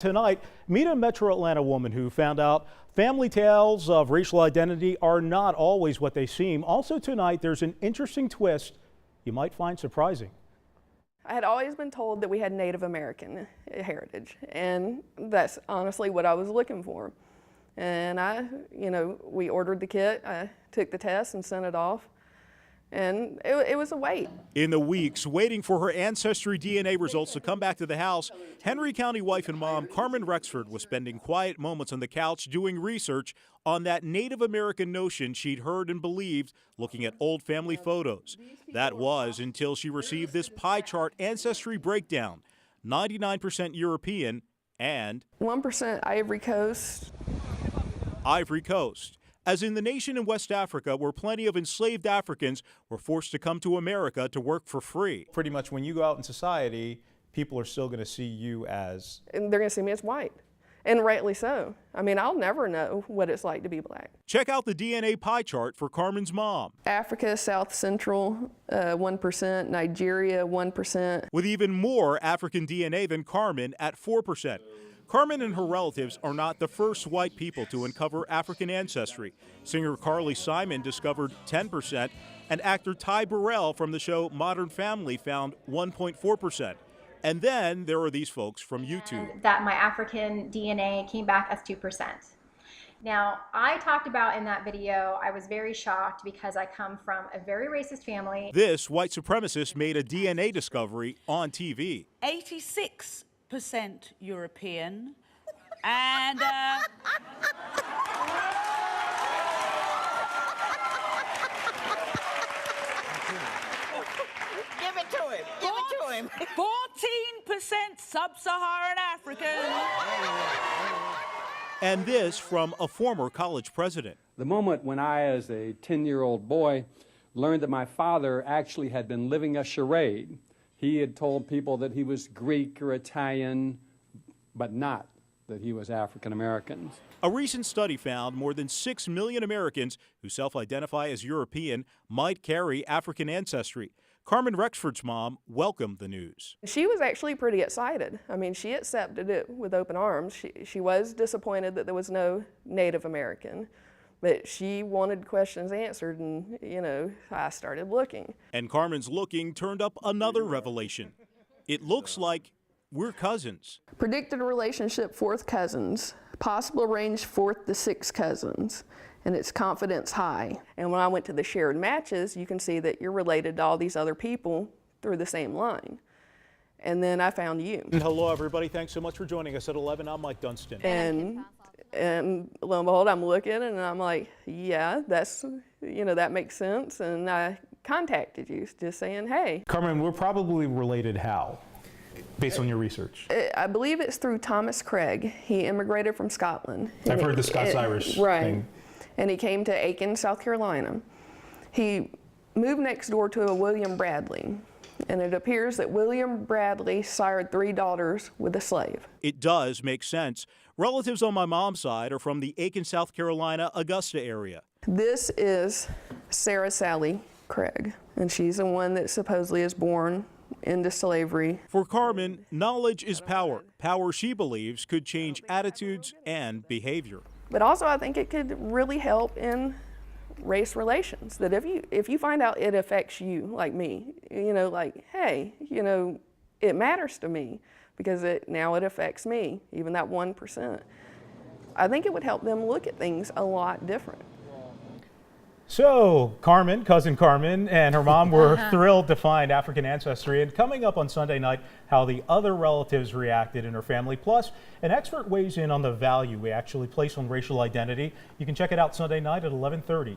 Tonight, meet a Metro Atlanta woman who found out family tales of racial identity are not always what they seem. Also tonight, there's an interesting twist you might find surprising. I had always been told that we had Native American heritage, and that's honestly what I was looking for. And we ordered the kit, I took the test and sent it off. And it was a wait. In the weeks waiting for her ancestry DNA results to come back to the house, Henry County wife and mom Carmen Rexford was spending quiet moments on the couch doing research on that Native American notion she'd heard and believed looking at old family photos. That was until she received this pie chart ancestry breakdown, 99% European and 1% Ivory Coast. Ivory Coast. As in the nation in West Africa where plenty of enslaved Africans were forced to come to America to work for free. Pretty much when you go out in society, people are still going to see you as... And they're going to see me as white, and rightly so. I mean, I'll never know what it's like to be black. Check out the DNA pie chart for Carmen's mom. Africa, South Central, 1%, Nigeria, 1%. With even more African DNA than Carmen at 4%. Carmen and her relatives are not the first white people to uncover African ancestry. Singer Carly Simon discovered 10%, and actor Ty Burrell from the show Modern Family found 1.4%. And then there are these folks from YouTube. And that my African DNA came back as 2%. Now, I talked about in that video, I was very shocked because I come from a very racist family. This white supremacist made a DNA discovery on TV. 86% European and Give it to him. 14% sub-Saharan African. And this from a former college president. The moment when I, as a 10-year-old boy, learned that my father actually had been living a charade. He had told people that he was Greek or Italian, but not that he was African American. A recent study found more than 6 million Americans who self-identify as European might carry African ancestry. Carmen Rexford's mom welcomed the news. She was actually pretty excited. I mean, she accepted it with open arms. She was disappointed that there was no Native American, but she wanted questions answered, and, I started looking. And Carmen's looking turned up another revelation. It looks like we're cousins. Predicted relationship, 4th cousins. Possible range, 4th to 6th cousins. And it's confidence high. And when I went to the shared matches, you can see that you're related to all these other people through the same line. And then I found you. Hello, everybody. Thanks so much for joining us at 11. I'm Mike Dunstan. And lo and behold, I'm looking and I'm like, yeah, that's, that makes sense. And I contacted you just saying, hey. Carmen, we're probably related how, based on your research? I believe it's through Thomas Craig. He immigrated from Scotland. I've heard the Scots-Irish thing. And he came to Aiken, South Carolina. He moved next door to a William Bradley. And it appears that William Bradley sired 3 daughters with a slave. It does make sense. Relatives on my mom's side are from the Aiken, South Carolina, Augusta area. This is Sarah Sally Craig, and she's the one that supposedly is born into slavery. For Carmen, knowledge is power. Power she believes could change attitudes and behavior. But also I think it could really help in race relations, that if you find out it affects you, like me, like, hey, it matters to me because now it affects me, even that 1%. I think it would help them look at things a lot different. So Carmen, cousin Carmen, and her mom were thrilled to find African ancestry. And coming up on Sunday night, how the other relatives reacted in her family. Plus, an expert weighs in on the value we actually place on racial identity. You can check it out Sunday night at 11:30.